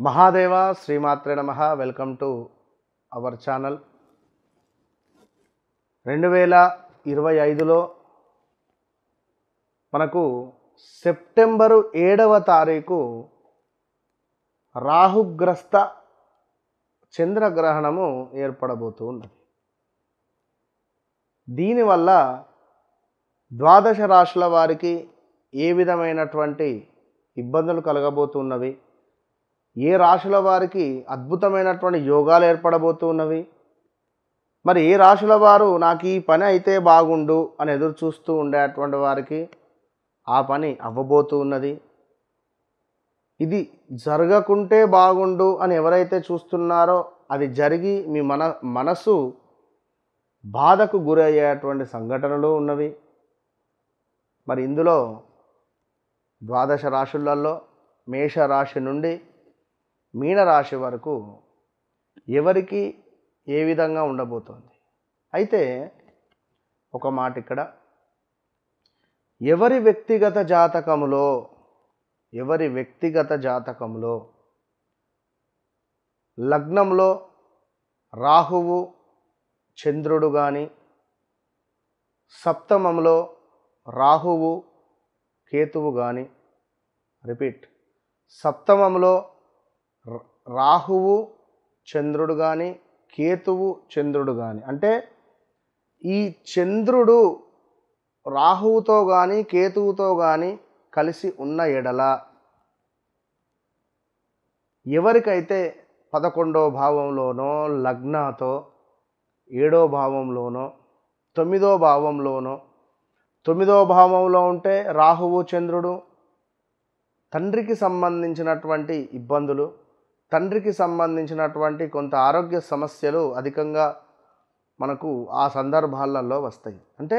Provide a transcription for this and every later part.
మహాదేవ శ్రీమాత్రే నమః. Welcome to our channel. 2025లో మనకు సెప్టెంబరు 7వ తారీఖు రాహుగ్రస్త చంద్రగ్రహణము ఏర్పడబోతూ ఉన్నది. దీనివల్ల ద్వాదశ రాశుల వారికి ఏ విధమైనటువంటి ఇబ్బందులు కలగబోతున్నవి, ఏ రాశుల వారికి అద్భుతమైనటువంటి యోగాలు ఏర్పడబోతున్నవి, మరి ఏ రాశుల వారు నాకు ఈ పని అయితే బాగుండు అని ఎదురు చూస్తూ ఉండేటువంటి వారికి ఆ పని అవ్వబోతూ ఉన్నది. ఇది జరగకుంటే బాగుండు అని ఎవరైతే చూస్తున్నారో అది జరిగి మీ మనసు బాధకు గురయ్యేటువంటి సంఘటనలు ఉన్నవి. మరి ఇందులో ద్వాదశ రాశులలో మేషరాశి నుండి మీనరాశి వరకు ఎవరికి ఏ విధంగా ఉండబోతోంది. అయితే ఒక మాట ఇక్కడ, ఎవరి వ్యక్తిగత జాతకములో లగ్నంలో రాహువు చంద్రుడు కానీ, సప్తమంలో రాహువు కేతువు కానీ, సప్తమంలో రాహువు చంద్రుడు కానీ, కేతువు చంద్రుడు కానీ, అంటే ఈ చంద్రుడు రాహువుతో కానీ కేతువుతో కానీ కలిసి ఉన్న ఎడల ఎవరికైతే 11వ భావంలోనో లగ్నాతో 7వ భావంలోనో 9వ భావంలోనో, 9వ భావంలో ఉంటే రాహువు చంద్రుడు తండ్రికి సంబంధించినటువంటి ఇబ్బందులు, తండ్రికి సంబంధించినటువంటి కొంత ఆరోగ్య సమస్యలు అధికంగా మనకు ఆ సందర్భాలలో వస్తాయి. అంటే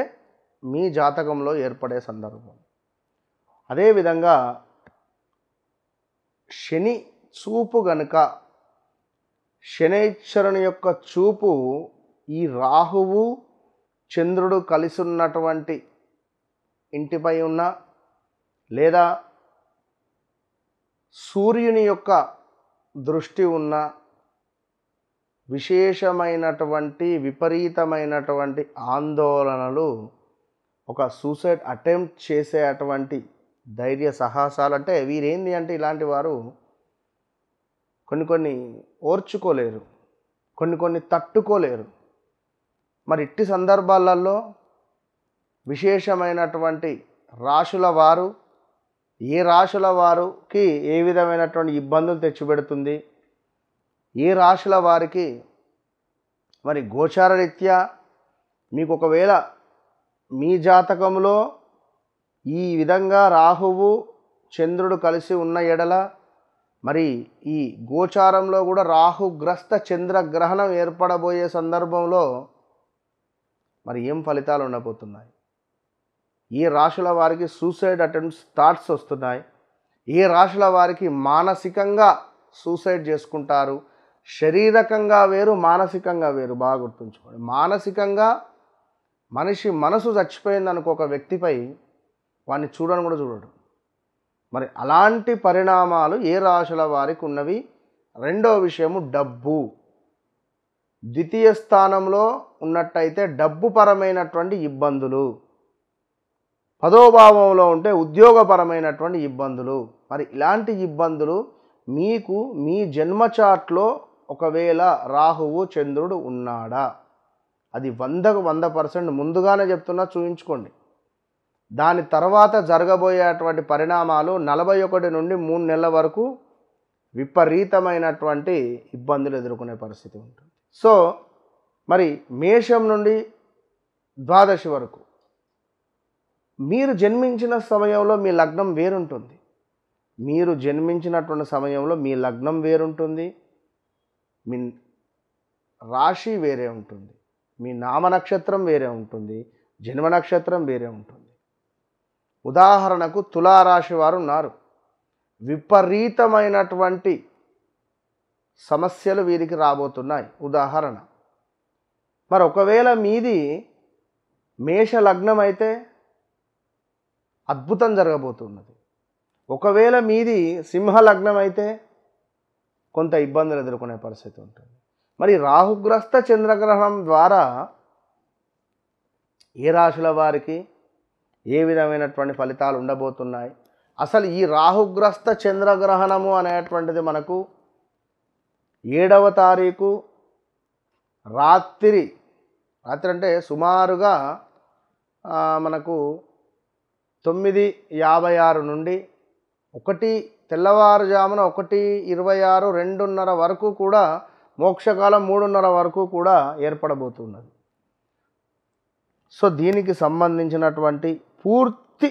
మీ జాతకంలో ఏర్పడే సందర్భం. అదేవిధంగా శని చూపు గనుక, శనైశ్వరుని యొక్క చూపు ఈ రాహువు చంద్రుడు కలిసి ఉన్నటువంటి ఇంటిపై ఉన్న, లేదా సూర్యుని యొక్క దృష్టి ఉన్న విశేషమైనటువంటి విపరీతమైనటువంటి ఆందోళనలు, ఒక సూసైడ్ అటెంప్ట్ చేసేటువంటి ధైర్య సాహసాలు, అంటే వీరేంది అంటే ఇలాంటి వారు కొన్ని ఓర్చుకోలేరు, కొన్ని తట్టుకోలేరు. మరి ఇట్టి సందర్భాలలో విశేషమైనటువంటి రాశుల వారు, ఏ రాశుల వారికి ఏ విధమైనటువంటి ఇబ్బందులు తెచ్చిపెడుతుంది, ఏ రాశుల వారికి మరి గోచార రీత్యా మీకు ఒకవేళ మీ జాతకంలో ఈ విధంగా రాహువు చంద్రుడు కలిసి ఉన్న ఎడల, మరి ఈ గోచారంలో కూడా రాహుగ్రస్త చంద్రగ్రహణం ఏర్పడబోయే సందర్భంలో మరి ఏం ఫలితాలు ఉండబోతున్నాయి, ఏ రాశుల వారికి సూసైడ్ అటెంప్ట్స్ థాట్స్ వస్తున్నాయి, ఏ రాశుల వారికి మానసికంగా సూసైడ్ చేసుకుంటారు. శారీరకంగా వేరు, మానసికంగా వేరు. బాగా గుర్తుంచుకోండి. మానసికంగా మనిషి మనసు చచ్చిపోయింది అనుకో ఒక వ్యక్తిపై, వాడిని చూడని కూడా చూడడు. మరి అలాంటి పరిణామాలు ఏ రాశుల వారికి ఉన్నవి. రెండో విషయము డబ్బు. ద్వితీయ స్థానంలో ఉన్నట్టయితే డబ్బు పరమైనటువంటి ఇబ్బందులు, 10వ భావంలో ఉంటే ఉద్యోగపరమైనటువంటి ఇబ్బందులు. మరి ఇలాంటి ఇబ్బందులు మీకు మీ జన్మ చార్ట్లో ఒకవేళ రాహువు చంద్రుడు ఉన్నాడా, అది 100కు 100% ముందుగానే చెప్తున్నా, చూయించుకోండి. దాని తర్వాత జరగబోయేటువంటి పరిణామాలు 41 నుండి 3 నెలల వరకు విపరీతమైనటువంటి ఇబ్బందులు ఎదుర్కొనే పరిస్థితి ఉంటుంది. సో మరి మేషం నుండి ద్వాదశి వరకు మీరు జన్మించిన సమయంలో మీ లగ్నం వేరుంటుంది. మీరు జన్మించినటువంటి సమయంలో మీ లగ్నం వేరుంటుంది, మీ రాశి వేరే ఉంటుంది, మీ నామ నక్షత్రం వేరే ఉంటుంది, జన్మ నక్షత్రం వేరే ఉంటుంది. ఉదాహరణకు తులారాశి వారు ఉన్నారు. విపరీతమైనటువంటి సమస్యలు వీరికి రాబోతున్నాయి. ఉదాహరణ, మరి ఒకవేళ మీది మేష లగ్నం అయితే అద్భుతం జరగబోతున్నది. ఒకవేళ మీది సింహ లగ్నం అయితే కొంత ఇబ్బందులు ఎదుర్కొనే పరిస్థితి ఉంటుంది. మరి రాహుగ్రస్త చంద్రగ్రహణం ద్వారా ఏ రాశుల వారికి ఏ విధమైనటువంటి ఫలితాలు ఉండబోతున్నాయి? అసలు ఈ రాహుగ్రస్త చంద్రగ్రహణము అనేటువంటిది మనకు 7వ తారీఖు రాత్రి అంటే సుమారుగా మనకు 9:56 నుండి తెల్లవారుజామున 1:26 2:30 వరకు కూడా మోక్షకాలం 3:30 వరకు కూడా ఏర్పడబోతున్నది. సో దీనికి సంబంధించినటువంటి పూర్తి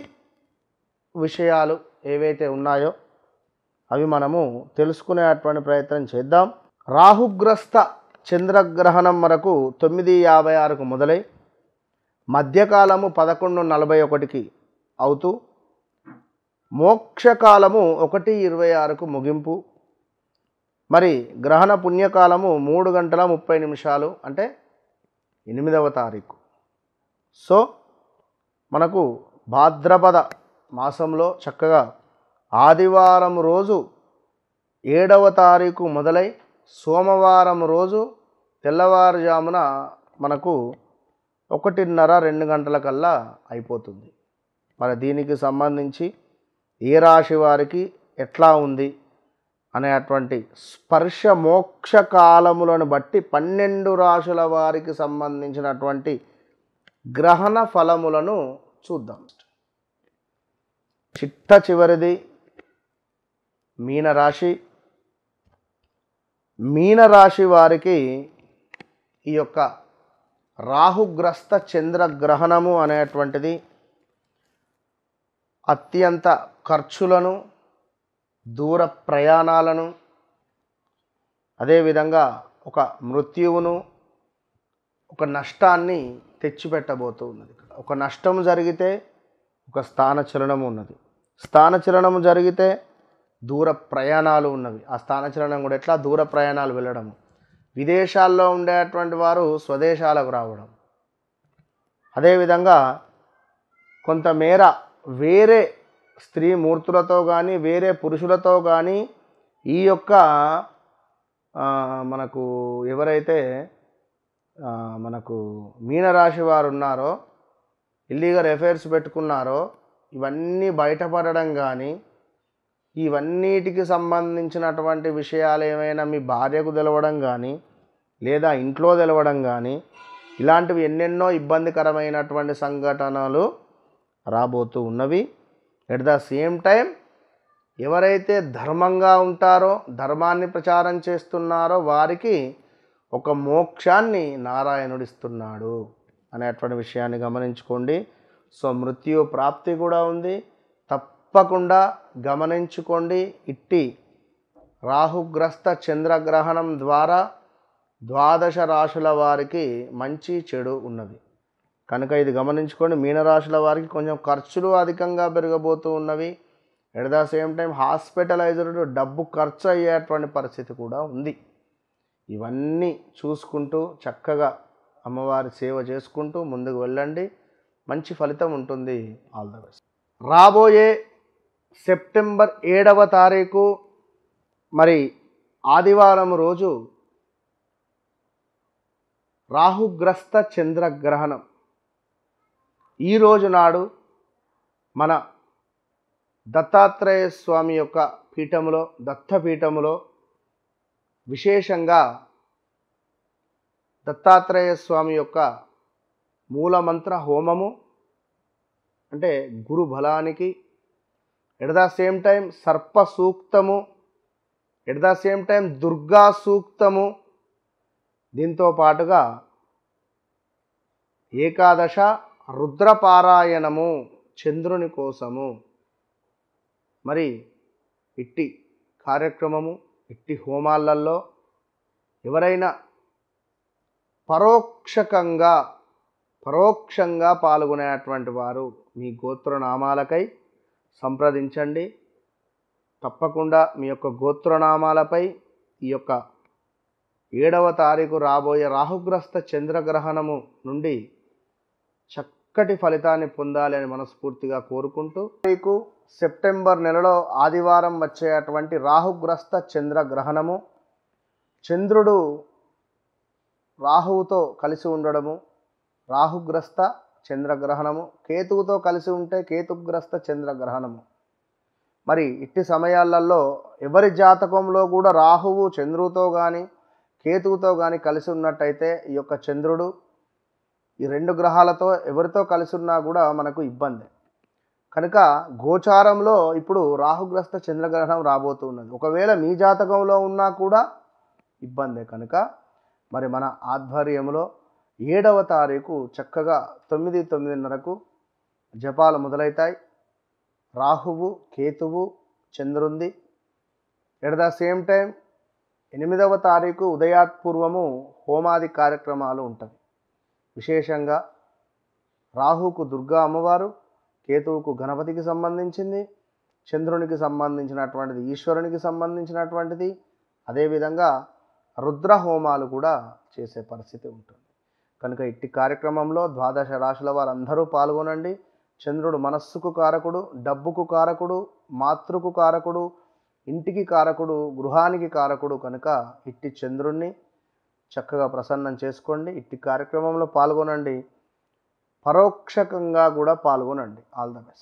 విషయాలు ఏవైతే ఉన్నాయో అవి మనము తెలుసుకునేటువంటి ప్రయత్నం చేద్దాం. రాహుగ్రస్త చంద్రగ్రహణం మనకు 9:56కు మొదలై మధ్యకాలము 11:41కి అవుతూ మోక్షకాలము 1:26కు ముగింపు. మరి గ్రహణ పుణ్యకాలము 3:30 అంటే 8వ తారీఖు. సో మనకు భాద్రపద మాసంలో చక్కగా ఆదివారం రోజు 7వ తారీఖు మొదలై సోమవారం రోజు తెల్లవారుజామున మనకు 1:30 2 అయిపోతుంది. మరి దీనికి సంబంధించి ఏ రాశి వారికి ఎట్లా ఉంది అనేటువంటి స్పర్శ మోక్ష కాలములను బట్టి 12 రాశుల వారికి సంబంధించినటువంటి గ్రహణ ఫలములను చూద్దాం. చిట్ట చివరిది మీనరాశి. మీనరాశి వారికి ఈ యొక్క రాహుగ్రస్త చంద్రగ్రహణము అనేటువంటిది అత్యంత ఖర్చులను, దూర ప్రయాణాలను, అదేవిధంగా ఒక మృత్యువును, ఒక నష్టాన్ని తెచ్చిపెట్టబోతూ ఉన్నది. ఒక నష్టం జరిగితే ఒక స్థానచలనము ఉన్నది, స్థానచలనము జరిగితే దూర ప్రయాణాలు ఉన్నవి. ఆ స్థానచలనం కూడా ఎట్లా? దూర ప్రయాణాలు వెళ్ళడము, విదేశాల్లో ఉండేటువంటి వారు స్వదేశాలకు రావడం, అదేవిధంగా కొంతమేర వేరే స్త్రీ మూర్తులతో కానీ వేరే పురుషులతో కానీ ఈ యొక్క మనకు ఎవరైతే మనకు మీనరాశి వారు ఉన్నారో, ఇల్లీగల్ అఫైర్స్ పెట్టుకున్నారో ఇవన్నీ బయటపడడం కానీ, ఇవన్నిటికి సంబంధించినటువంటి విషయాలు ఏమైనా మీ భార్యకు తెలవడం కానీ లేదా ఇంట్లో తెలవడం కానీ, ఇలాంటివి ఎన్నెన్నో ఇబ్బందికరమైనటువంటి సంఘటనలు రాబోతూ ఉన్నవి. ఎట్ ద సేమ్ టైం ఎవరైతే ధర్మంగా ఉంటారో, ధర్మాన్ని ప్రచారం చేస్తున్నారో వారికి ఒక మోక్షాన్ని నారాయణుడు ఇస్తున్నాడు అనేటువంటి విషయాన్ని గమనించుకోండి. సో మృత్యు ప్రాప్తి కూడా ఉంది, తప్పకుండా గమనించుకోండి. ఇట్టి రాహుగ్రస్త చంద్రగ్రహణం ద్వారా 12 రాశుల వారికి మంచి చెడు ఉన్నది కనుక ఇది గమనించుకోండి. మీనరాశుల వారికి కొంచెం ఖర్చులు అధికంగా పెరగబోతూ ఉన్నవి. At the same time hospitalised డబ్బు ఖర్చు అయ్యేటువంటి పరిస్థితి కూడా ఉంది. ఇవన్నీ చూసుకుంటూ చక్కగా అమ్మవారి సేవ చేసుకుంటూ ముందుకు వెళ్ళండి, మంచి ఫలితం ఉంటుంది. All the best. రాబోయే సెప్టెంబర్ 7వ తారీఖు మరి ఆదివారం రోజు రాహుగ్రస్త చంద్రగ్రహణం. ఈరోజు నాడు మన దత్తాత్రేయ స్వామి యొక్క పీఠములో, దత్తపీఠములో విశేషంగా దత్తాత్రేయ స్వామి యొక్క మూలమంత్ర హోమము, అంటే గురు బలానికి, ఎట్ ద సేమ్ టైం సర్ప సూక్తము, at the same time Durga సూక్తము, దీంతో పాటుగా ఏకాదశ రుద్రపారాయణము చంద్రుని కోసము. మరి ఇట్టి కార్యక్రమము, ఇట్టి హోమాలలో ఎవరైనా పరోక్షంగా పాల్గొనేటువంటి వారు మీ గోత్రనామాలకై సంప్రదించండి. తప్పకుండా మీ యొక్క గోత్రనామాలపై ఈ యొక్క 7వ తారీఖు రాబోయే రాహుగ్రస్త చంద్రగ్రహణము నుండి చక్కటి ఫలితాన్ని పొందాలి అని మనస్ఫూర్తిగా కోరుకుంటూ, సెప్టెంబర్ నెలలో ఆదివారం వచ్చేటువంటి రాహుగ్రస్త చంద్రగ్రహణము చంద్రుడు రాహువుతో కలిసి ఉండడము, రాహుగ్రస్త చంద్రగ్రహణము, కేతువుతో కలిసి ఉంటే కేతుగ్రస్త చంద్రగ్రహణము. మరి ఇట్టి సమయాలలో ఎవరి జాతకంలో కూడా రాహువు చంద్రుడితో కానీ కేతువుతో కానీ కలిసి ఉన్నట్టయితే ఈ యొక్క చంద్రుడు ఈ రెండు గ్రహాలతో ఎవరితో కలిసి ఉన్నా కూడా మనకు ఇబ్బంది. కనుక గోచారంలో ఇప్పుడు రాహుగ్రస్త చంద్రగ్రహణం రాబోతున్నది. ఒకవేళ మీ జాతకంలో ఉన్నా కూడా ఇబ్బందే. కనుక మరి మన ఆధ్వర్యంలో 7వ తారీఖు చక్కగా 9:30కు జపాలు మొదలవుతాయి. రాహువు కేతువు చంద్రుంది. ఎట్ ద సేమ్ టైం 8వ తారీఖు ఉదయాత్పూర్వము హోమాది కార్యక్రమాలు ఉంటాయి. విశేషంగా రాహువుకు దుర్గా అమ్మవారు, కేతువుకు గణపతికి సంబంధించింది, చంద్రునికి సంబంధించినటువంటిది ఈశ్వరునికి సంబంధించినటువంటిది, అదేవిధంగా రుద్ర హోమాలు కూడా చేసే పరిస్థితి ఉంటుంది. కనుక ఇట్టి కార్యక్రమంలో 12 రాశుల వారందరూ పాల్గొనండి. చంద్రుడు మనస్సుకు కారకుడు, డబ్బుకు కారకుడు, మాతృకు కారకుడు, ఇంటికి కారకుడు, గృహానికి కారకుడు. కనుక ఇట్టి చంద్రుణ్ణి చక్కగా ప్రసన్నం చేసుకోండి. ఇట్టి కార్యక్రమంలో పాల్గొనండి. పరోక్షకంగా కూడా పాల్గొనండి. All the best.